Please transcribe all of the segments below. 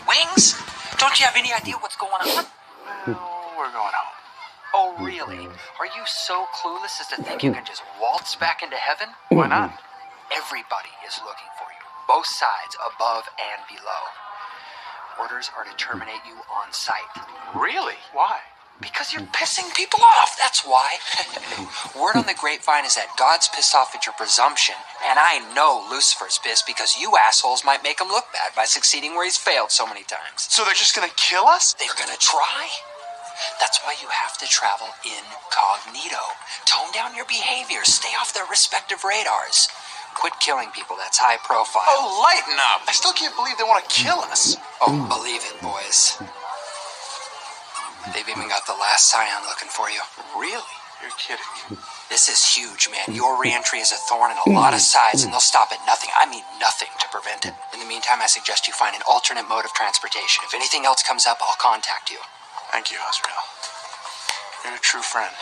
wings? Don't you have any idea what's going on? Well, we're going home. Oh, really? Are you so clueless as to think you can just waltz back into heaven? Why not? Everybody is looking for you, both sides, above and below. Orders are to terminate you on sight. Really? Why? Because you're pissing people off, that's why. Word on the grapevine is that God's pissed off at your presumption, and I know Lucifer's pissed because you assholes might make him look bad by succeeding where he's failed so many times. So they're just gonna kill us? They're gonna try. That's why you have to travel incognito. Tone down your behavior, stay off their respective radars. Quit killing people, that's high profile. Oh, lighten up! I still can't believe they want to kill us. Oh, believe it, boys. They've even got the last scion looking for you. Really? You're kidding. This is huge, man. Your re-entry is a thorn in a lot of sides, and they'll stop at nothing. I mean nothing to prevent it. In the meantime, I suggest you find an alternate mode of transportation. If anything else comes up, I'll contact you. Thank you, Azrael. You're a true friend.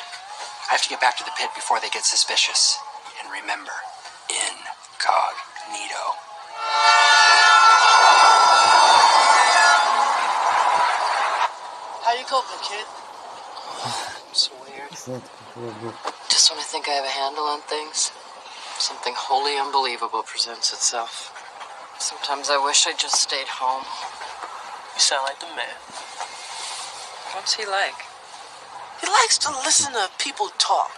I have to get back to the pit before they get suspicious. And remember, incognito. How you coping, kid? It's weird. Just when I think I have a handle on things, something wholly unbelievable presents itself. Sometimes I wish I just stayed home. You sound like the man. What's he like? He likes to listen to people talk.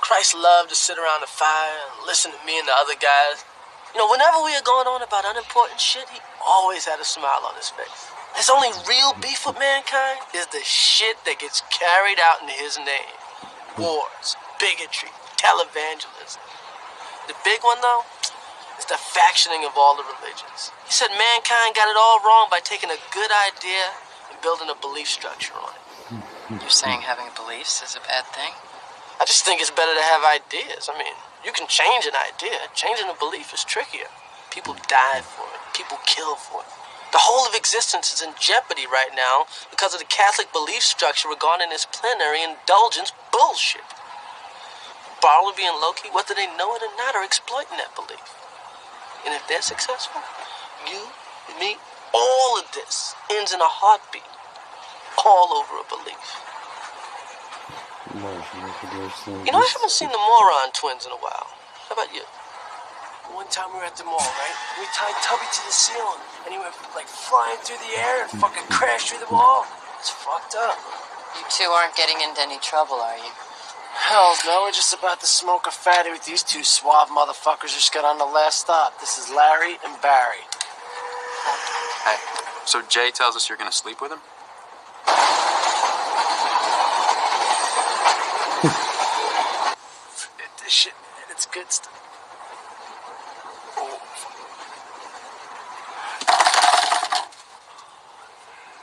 Christ loved to sit around the fire and listen to me and the other guys. You know, whenever we were going on about unimportant shit, he always had a smile on his face. His only real beef with mankind is the shit that gets carried out in his name. Wars, bigotry, televangelism. The big one, though, is the factioning of all the religions. He said mankind got it all wrong by taking a good idea and building a belief structure on it. You're saying having beliefs is a bad thing? I just think it's better to have ideas. I mean, you can change an idea. Changing a belief is trickier. People die for it. People kill for it. The whole of existence is in jeopardy right now because of the Catholic belief structure regarding this plenary indulgence bullshit. Bartleby and Loki, whether they know it or not, are exploiting that belief. And if they're successful, you, me, all of this ends in a heartbeat. All over a belief. You know, I haven't seen the Moron twins in a while. How about you? One time we were at the mall, right? We tied Tubby to the ceiling, and he went like flying through the air and fucking crashed through the wall. It's fucked up. You two aren't getting into any trouble, are you? Hell no, we're just about to smoke a fatty with these two suave motherfuckers who just got on the last stop. This is Larry and Barry. Hey, so Jay tells us you're gonna sleep with him? Forget this shit, man. It's good stuff. Oh, fuck.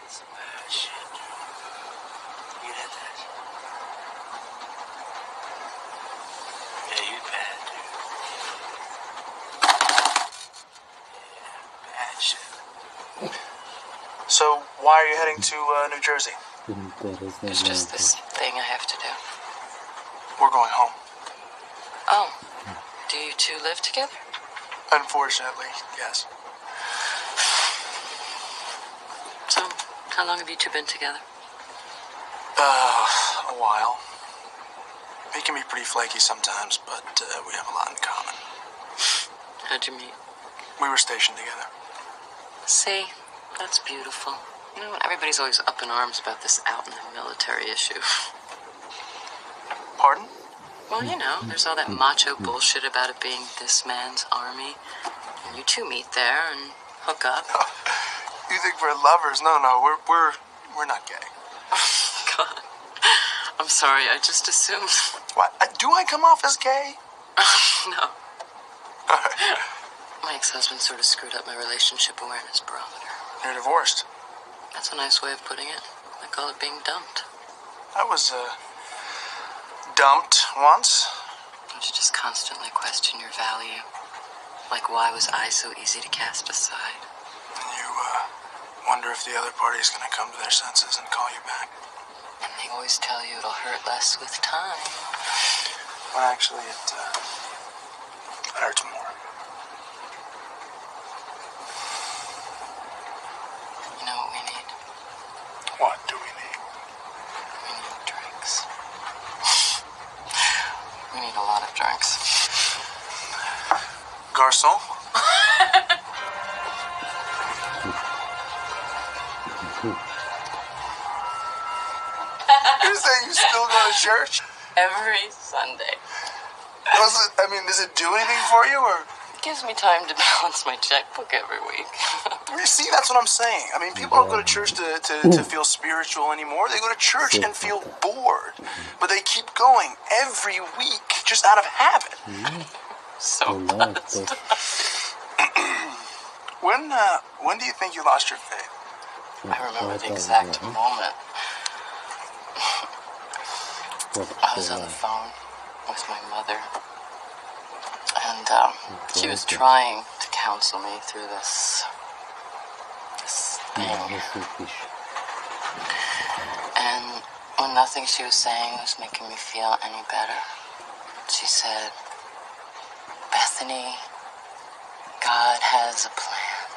It's bad shit. You had that? Yeah, you bad, dude. Yeah, bad shit. So, why are you heading to New Jersey? There's just this thing I have to do. We're going home. Oh, do you two live together? Unfortunately, yes. So, how long have you two been together? A while. He can be pretty flaky sometimes, but we have a lot in common. How'd you meet? We were stationed together. See, that's beautiful. You know, everybody's always up in arms about this out in the military issue. Pardon? Well, you know, there's all that macho bullshit about it being this man's army. And you two meet there and hook up. Oh, you think we're lovers? No, we're not gay. God. I'm sorry, I just assumed. What? Do I come off as gay? No. All right. My ex-husband sort of screwed up my relationship awareness barometer. You're divorced. That's a nice way of putting it. I call it being dumped. I was, dumped once. Don't you just constantly question your value? Like, why was I so easy to cast aside? And you, wonder if the other party's gonna come to their senses and call you back. And they always tell you it'll hurt less with time. But actually, it hurts more. You know, What do we need? We need drinks. We need a lot of drinks. Garçon? You're saying you still go to church? Every Sunday. Does it do anything for you, or? It gives me time to balance my checkbook every week. You see, that's what I'm saying. I mean, people don't go to church to feel spiritual anymore. They go to church and feel bored. But they keep going every week just out of habit. So buzzed. When do you think you lost your faith? I remember the exact moment. I was on the phone with my mother, and she was trying to counsel me through this thing. And when nothing she was saying was making me feel any better, she said, "Bethany, God has a plan."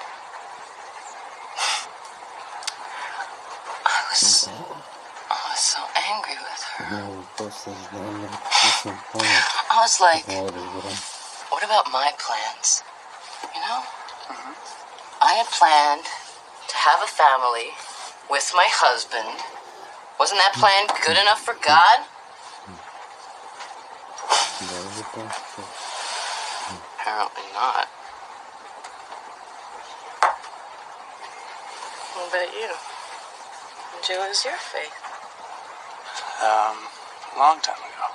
I was so angry with her. I was like, what about my plans? You know? I had planned to have a family with my husband. Wasn't that plan good enough for God? Apparently not. What about you? When did you lose your faith? A long time ago.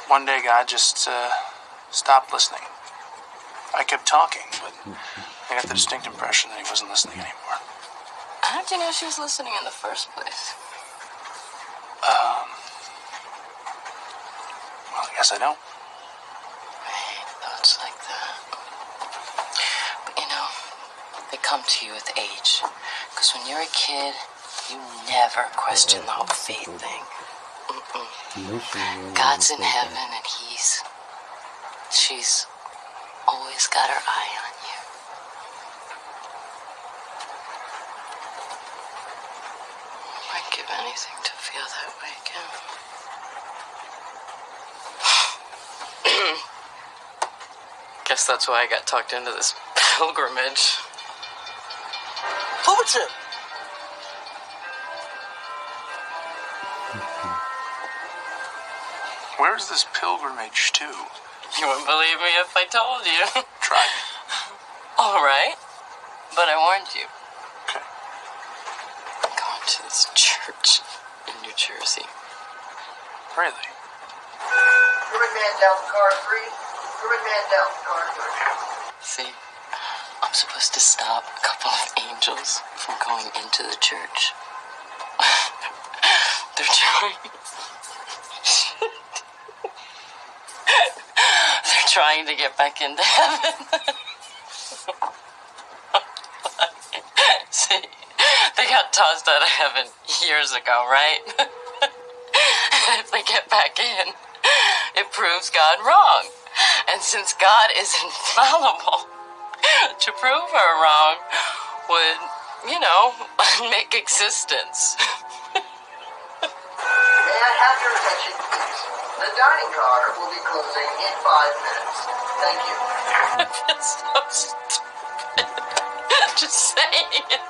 One day God just stopped listening. I kept talking, but I got the distinct impression that he wasn't listening anymore. How did you know she was listening in the first place? Well, I guess I don't. I hate thoughts like that. But you know, they come to you with age. Because when you're a kid, you never question the whole faith thing. God's in heaven and she's always got her eye on you. I'd give anything to feel that way again. Guess that's why I got talked into this pilgrimage. Cuba trip. Where's this pilgrimage to? You wouldn't believe me if I told you. Try me. All right, but I warned you. Okay. I'm going to this church in New Jersey. Really? Bring man down to car 3. Bring man down to car 3. See, I'm supposed to stop a couple of angels from going into the church. They're trying to get back into heaven. See, they got tossed out of heaven years ago, right? And if they get back in, it proves God wrong. And since God is infallible, to prove her wrong would, make existence. May I have your attention, please? The dining car will be closing in 5 minutes. Thank you. It's so stupid. Just saying it.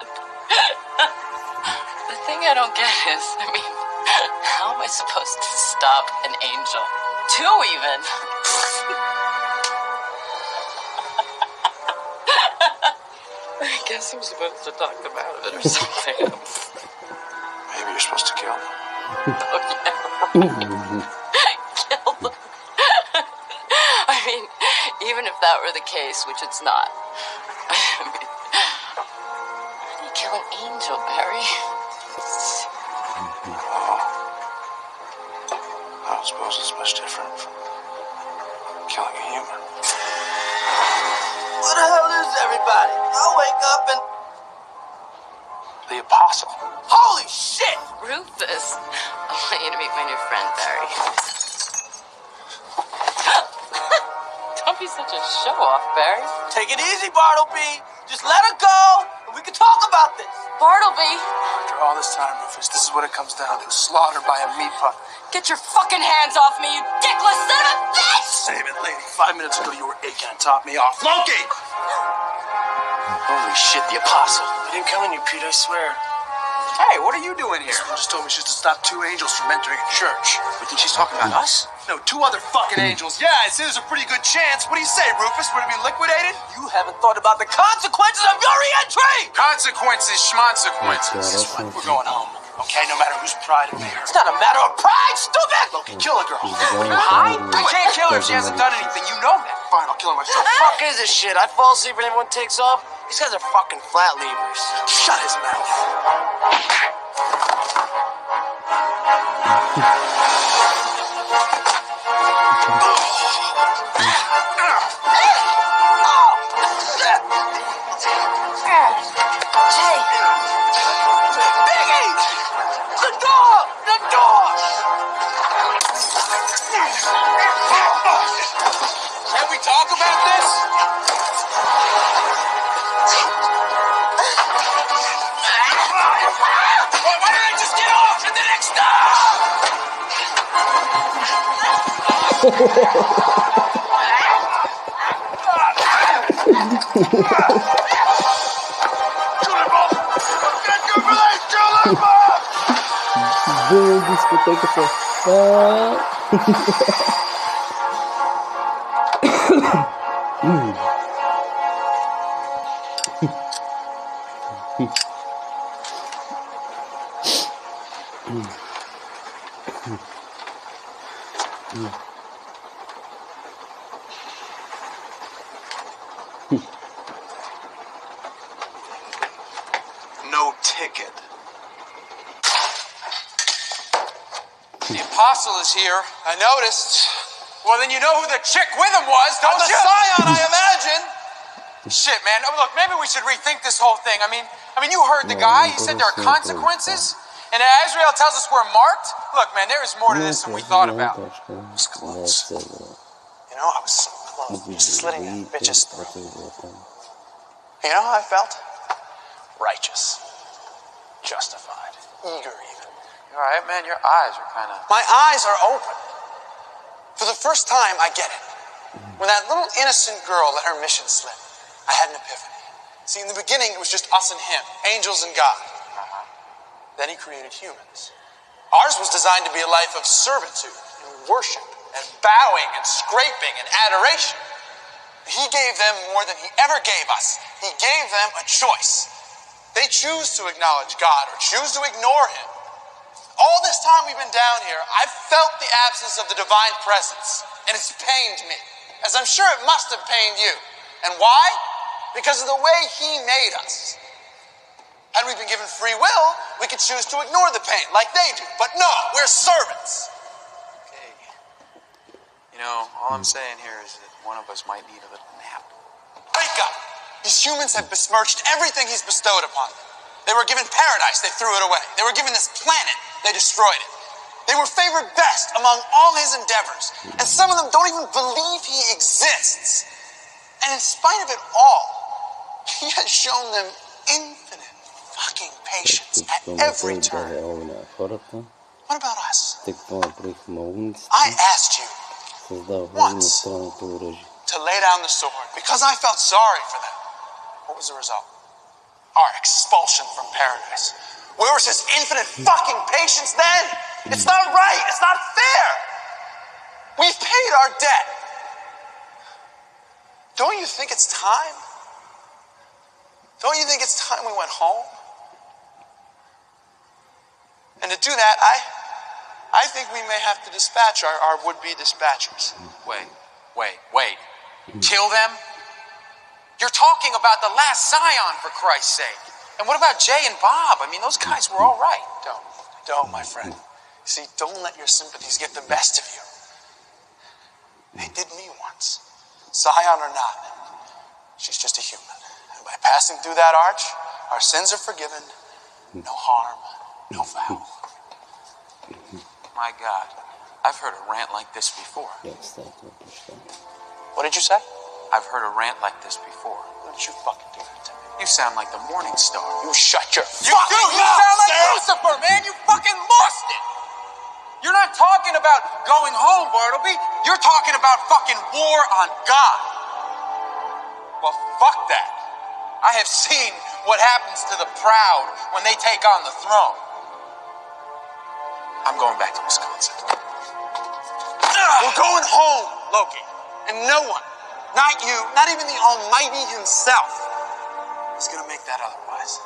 The thing I don't get is, how am I supposed to stop an angel? 2 even. I guess I'm supposed to talk them out of it or something. Maybe you're supposed to kill them. Oh, yeah. Kill them. Even if that were the case, which it's not. How do you kill an angel, Barry? I don't suppose it's much different from killing a human. What the hell is everybody? I'll wake up and... The apostle. Holy shit! Rufus, I want you to meet my new friend, Barry. Don't be such a show-off, Barry. Take it easy, Bartleby. Just let her go, and we can talk about this. Bartleby! After all this time, Rufus, this is what it comes down to. Slaughter by a meat puck. Get your fucking hands off me, you dickless son of a bitch! Save it, lady. 5 minutes ago, you were aching and top me off. Loki! Holy shit, the apostle. I didn't kill you, Pete, I swear. Hey, what are you doing here? Someone just told me she's to stop 2 angels from entering a church. You think she's talking about us? No, 2 other fucking angels. Yeah, I say there's a pretty good chance. What do you say, Rufus? We're to be liquidated? You haven't thought about the consequences of your re-entry! Consequences, schmonsequences. This is what we're going home. Okay, no matter whose pride it may hurt. It's not a matter of pride, stupid! Loki, kill a girl. I can't kill her if she hasn't done anything. You know that. Fine, I'll kill her myself. Fuck is this shit? I fall asleep when everyone takes off? These guys are fucking flat leavers. Shut his mouth. Can we talk about this? Why don't I just get off at the next Дискотеката. No ticket. The apostle is here. I noticed. Well, then you know who the chick with him was, don't you? The scion, I imagine. Shit, man. Oh, look, maybe we should rethink this whole thing. I mean, you heard the guy. He said there are consequences. And Azrael tells us we're marked. Look, man, there is more to this than we thought about. It was close. You know, I was so close. Just letting that bitches through. You know how I felt? Righteous. Justified. Eager, even. You all right, man? Your eyes are kind of... My eyes are open. For the first time, I get it. When that little innocent girl let her mission slip, I had an epiphany. See, in the beginning, it was just us and him, angels and God. Then he created humans. Ours was designed to be a life of servitude and worship and bowing and scraping and adoration. He gave them more than he ever gave us. He gave them a choice. They choose to acknowledge God or choose to ignore him. All this time we've been down here, I've felt the absence of the divine presence, and it's pained me, as I'm sure it must have pained you. And why? Because of the way he made us. Had we been given free will, we could choose to ignore the pain, like they do. But no, we're servants. Okay. You know, all I'm saying here is that one of us might need a little nap. Wake up! These humans have besmirched everything he's bestowed upon them. They were given paradise, they threw it away. They were given this planet, they destroyed it. They were favored best among all his endeavors. And some of them don't even believe he exists. And in spite of it all, he has shown them infinite fucking patience at every turn. What about us? I asked you once to lay down the sword because I felt sorry for them. What was the result? Our expulsion from paradise. Where was his infinite fucking patience then? It's not right. It's not fair. We've paid our debt. Don't you think it's time? Don't you think it's time we went home? And to do that, I think we may have to dispatch our would-be dispatchers. Wait. Kill them? You're talking about the last scion, for Christ's sake. And what about Jay and Bob? I mean, those guys were all right. Don't, my friend. See, don't let your sympathies get the best of you. They did me once. Scion or not, she's just a human. And by passing through that arch, our sins are forgiven. No harm, no foul. My God, I've heard a rant like this before. What did you say? I've heard a rant like this before. Why did you fucking do that to me? You sound like the morning star. You shut your You fucking do! You mouth, sound like Sam! Lucifer, man, you fucking lost it! You're not talking about going home, Bartleby. You're talking about fucking war on God. Well, fuck that. I have seen what happens to the proud when they take on the throne. I'm going back to Wisconsin. We're going home, Loki. And no one, not you, not even the Almighty himself, is gonna make that otherwise.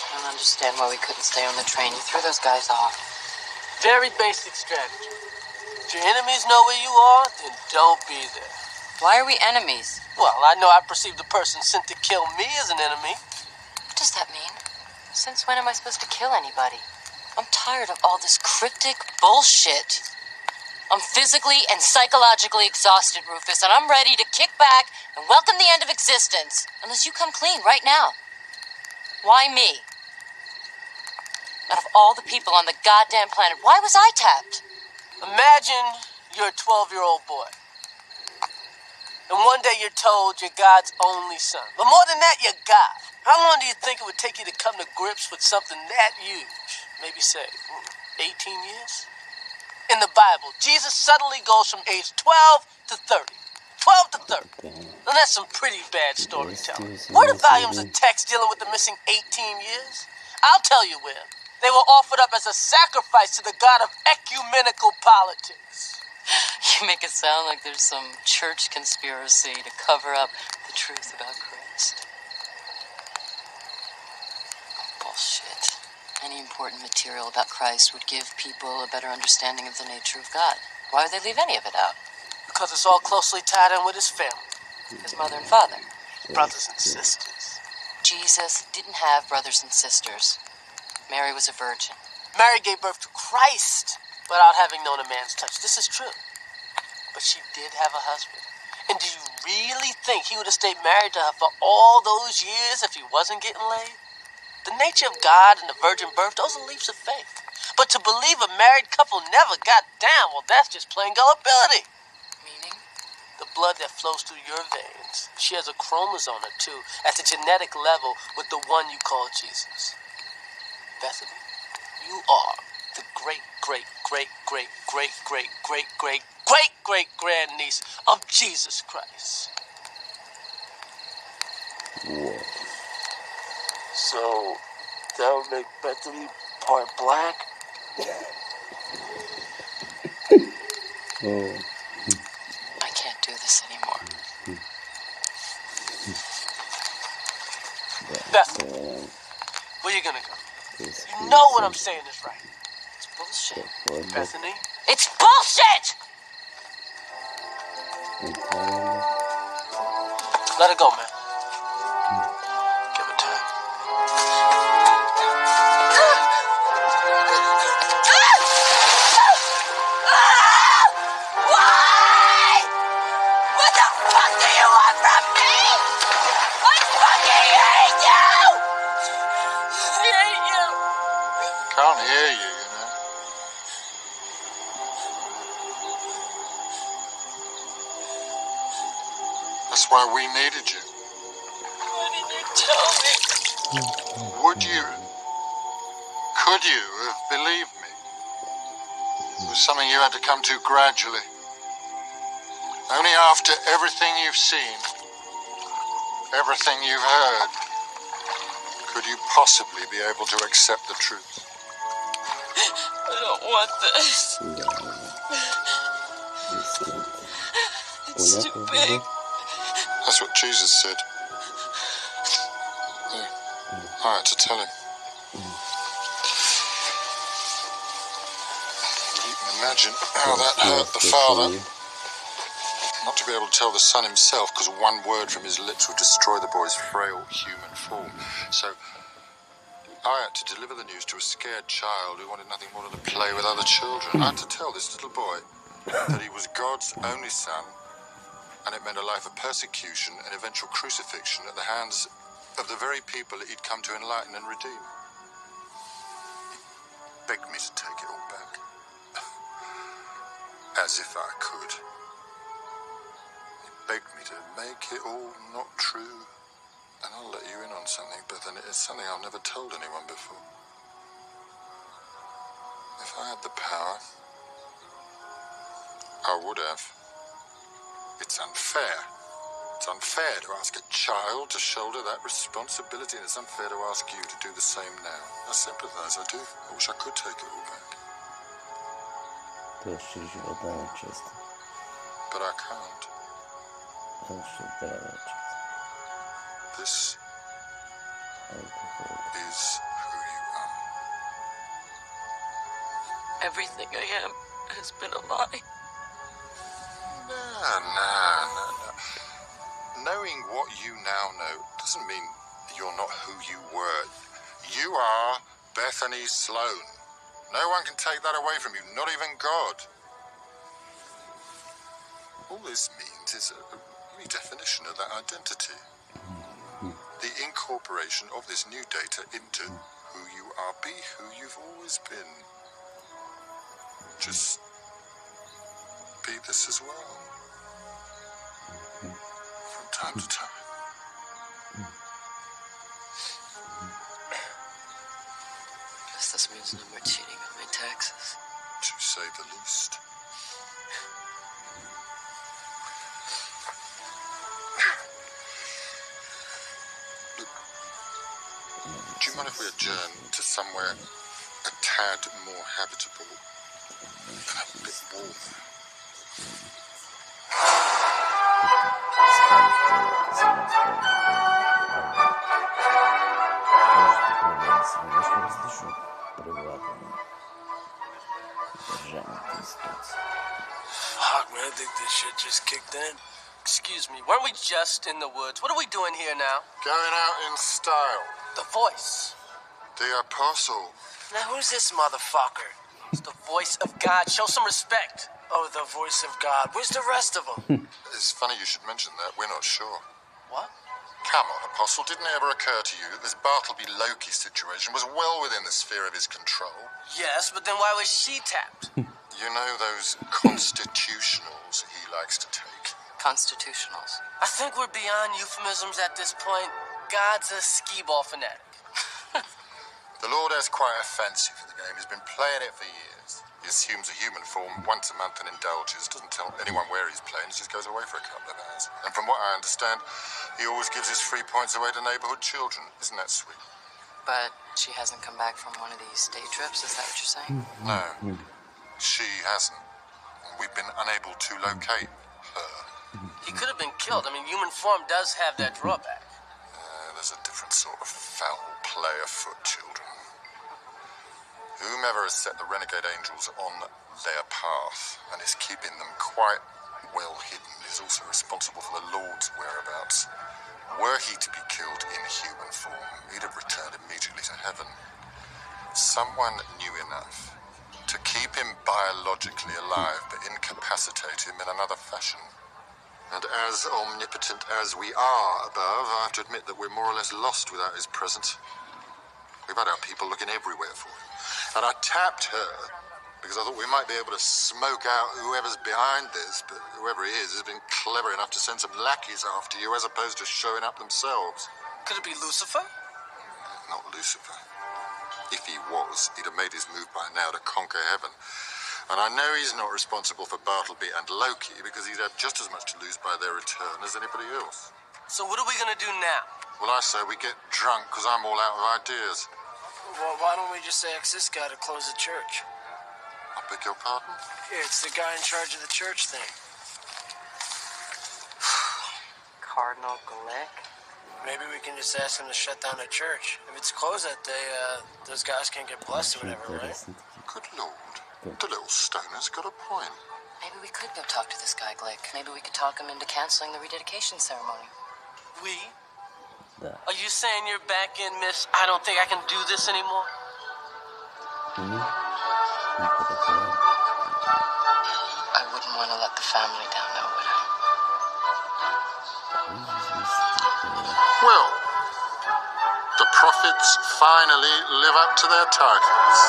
I don't understand why we couldn't stay on the train. You threw those guys off. Very basic strategy. If your enemies know where you are, then don't be there. Why are we enemies? Well, I know I perceive the person sent to kill me as an enemy. What does that mean? Since when am I supposed to kill anybody? I'm tired of all this cryptic bullshit. I'm physically and psychologically exhausted, Rufus, and I'm ready to kick back and welcome the end of existence. Unless you come clean right now. Why me? Out of all the people on the goddamn planet, why was I tapped? Imagine you're a 12-year-old boy. And one day you're told you're God's only son. But more than that, you're God. How long do you think it would take you to come to grips with something that huge? Maybe say, 18 years? In the Bible, Jesus suddenly goes from age 12 to 30. 12 to 30. And that's some pretty bad storytelling. Where are the volumes of text dealing with the missing 18 years? I'll tell you where. They were offered up as a sacrifice to the god of ecumenical politics. You make it sound like there's some church conspiracy to cover up the truth about Christ. Bullshit. Any important material about Christ would give people a better understanding of the nature of God. Why would they leave any of it out? Because it's all closely tied in with his family. His mother and father. Brothers and sisters. Jesus didn't have brothers and sisters. Mary was a virgin. Mary gave birth to Christ without having known a man's touch. This is true. But she did have a husband. And do you really think he would have stayed married to her for all those years if he wasn't getting laid? The nature of God and the virgin birth, those are leaps of faith. But to believe a married couple never got down, well, that's just plain gullibility. Meaning? The blood that flows through your veins. She has a chromosome or two at the genetic level with the one you call Jesus. Bethany, you are the great grandniece of Jesus Christ. Whoa. So, that would make Bethany part black? Oh. I can't do this anymore. Bethany, where you gonna go? You know what I'm saying is right. It's bullshit. Bethany? It's bullshit! Let her go, man. Give it time. Why? What the fuck do you want from me? I fucking hate you! I hate you! Can't hear you, you know. That's why we needed you. Why didn't you tell me? Would you? Could you have believed me? It was something you had to come to gradually. Only after everything you've seen, everything you've heard, could you possibly be able to accept the truth. I don't want this. It's too big. That's what Jesus said. Yeah. I had to tell him. You can imagine how that hurt the Father. Not to be able to tell the Son himself, because one word from his lips would destroy the boy's frail human form. So I had to deliver the news to a scared child who wanted nothing more than to play with other children. I had to tell this little boy that he was God's only son, and it meant a life of persecution and eventual crucifixion at the hands of the very people that he'd come to enlighten and redeem. He begged me to take it all back. As if I could. begged me to make it all not true. And I'll let you in on something, but then it's something I've never told anyone before. If I had the power, I would have. It's unfair. It's unfair to ask a child to shoulder that responsibility, and it's unfair to ask you to do the same now. I sympathize, I do. I wish I could take it all back. But I can't. This is who you are. Everything I am has been a lie. No. Knowing what you now know doesn't mean you're not who you were. You are Bethany Sloan. No one can take that away from you, not even God. All this means is a redefinition of that identity. The incorporation of this new data into who you are. Be who you've always been. Just be this as well. From time to time. Guess this means no more cheating on my taxes. To say the least. Do you mind if we adjourn to somewhere a tad more habitable and a bit warmer? Fuck, man, I think this shit just kicked in. Excuse me, weren't we just in the woods? What are we doing here now? Going out in style. The voice. The apostle. Now who's this motherfucker? It's the voice of God. Show some respect. Oh, the voice of God. Where's the rest of them? It's funny you should mention that. We're not sure. What? Come on, Apostle. Didn't it ever occur to you that this Bartleby Loki situation was well within the sphere of his control? Yes, but then why was she tapped? You know those constitutionals he likes to take? Constitutionals. I think we're beyond euphemisms at this point. God's a skee-ball fanatic. The Lord has quite a fancy for the game. He's been playing it for years. He assumes a human form once a month and indulges. Doesn't tell anyone where he's playing. He just goes away for a couple of hours. And from what I understand, he always gives his free points away to neighborhood children. Isn't that sweet? But she hasn't come back from one of these day trips, is that what you're saying? No, she hasn't. We've been unable to locate her. He could have been killed. I mean, human form does have that drawback. There's a different sort of foul play afoot, children. Whomever has set the renegade angels on their path and is keeping them quite well hidden is also responsible for the Lord's whereabouts. Were he to be killed in human form, he'd have returned immediately to heaven. Someone knew enough to keep him biologically alive but incapacitate him in another fashion. And as omnipotent as we are above, I have to admit that we're more or less lost without his presence. We've had our people looking everywhere for him. And I tapped her because I thought we might be able to smoke out whoever's behind this, but whoever he is has been clever enough to send some lackeys after you as opposed to showing up themselves. Could it be Lucifer? Not Lucifer. If he was, he'd have made his move by now to conquer heaven. And I know he's not responsible for Bartleby and Loki because he'd have just as much to lose by their return as anybody else. So what are we gonna do now? Well, I say we get drunk because I'm all out of ideas. Well, why don't we just ask this guy to close the church? I beg your pardon? Yeah, it's the guy in charge of the church thing. Cardinal Glick? Maybe we can just ask him to shut down the church. If it's closed that day, those guys can't get blessed or whatever, right? Good Lord. The little stoner's got a point. Maybe we could go talk to this guy, Glick. Maybe we could talk him into canceling the rededication ceremony. We? Are you saying you're back in, miss? I don't think I can do this anymore? I wouldn't want to let the family down, though, would I? Well, the prophets finally live up to their titles.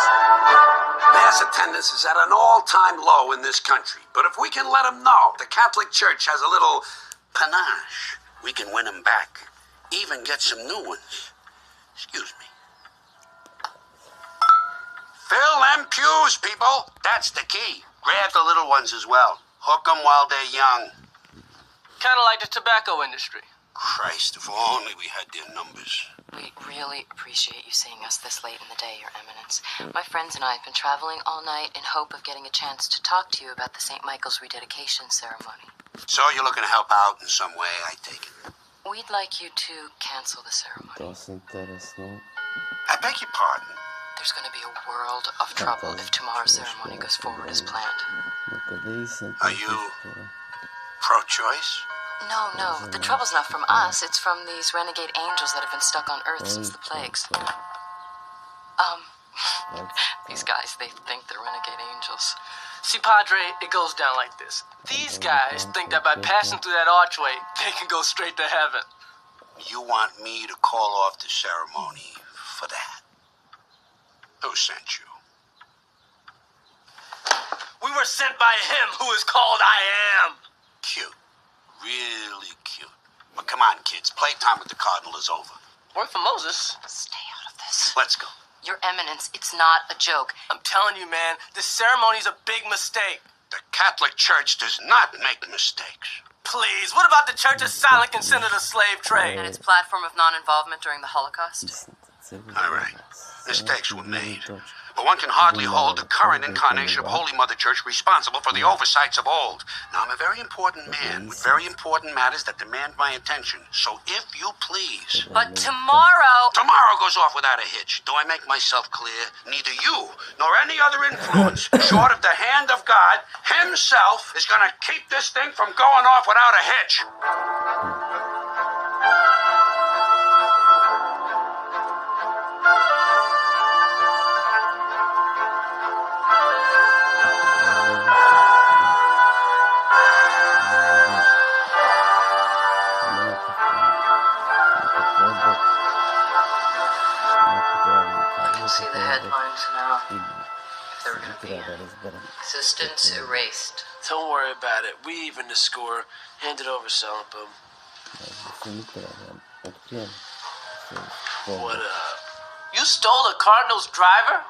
Mass attendance is at an all-time low in this country. But if we can let them know the Catholic Church has a little panache. We can win them back. Even get some new ones. Excuse me. Fill them pews, people. That's the key. Grab the little ones as well. Hook them while they're young. Kind of like the tobacco industry. Christ, if only we had their numbers. We really appreciate you seeing us this late in the day, Your Eminence. My friends and I have been traveling all night in hope of getting a chance to talk to you about the St. Michael's rededication ceremony. So you're looking to help out in some way, I take it. We'd like you to cancel the ceremony. I beg your pardon. There's going to be a world of trouble if tomorrow's ceremony goes forward as planned. Are you pro-choice? No. The trouble's not from us. It's from these renegade angels that have been stuck on Earth since the plagues. These guys, they think they're renegade angels. See, Padre, it goes down like this. These guys think that by passing through that archway, they can go straight to heaven. You want me to call off the ceremony for that? Who sent you? We were sent by him who is called I Am. Cute. Really cute. But come on, kids. Playtime with the Cardinal is over. Word for Moses. Stay out of this. Let's go. Your Eminence, it's not a joke. I'm telling you, man, this ceremony's a big mistake. The Catholic Church does not make mistakes. Please, what about the Church's silent consent of the slave trade? And its platform of non-involvement during the Holocaust? All right. Mistakes were made. But one can hardly hold the current incarnation of Holy Mother Church responsible for the oversights of old. Now, I'm a very important man with very important matters that demand my attention. So, if you please... But tomorrow... Tomorrow goes off without a hitch. Do I make myself clear? Neither you nor any other influence, short of the hand of God himself, is going to keep this thing from going off without a hitch. See the headlines now. They're going to be existence erased. Don't worry about it. We even the score. Hand it over, Salapum. What up? You stole the Cardinal's driver?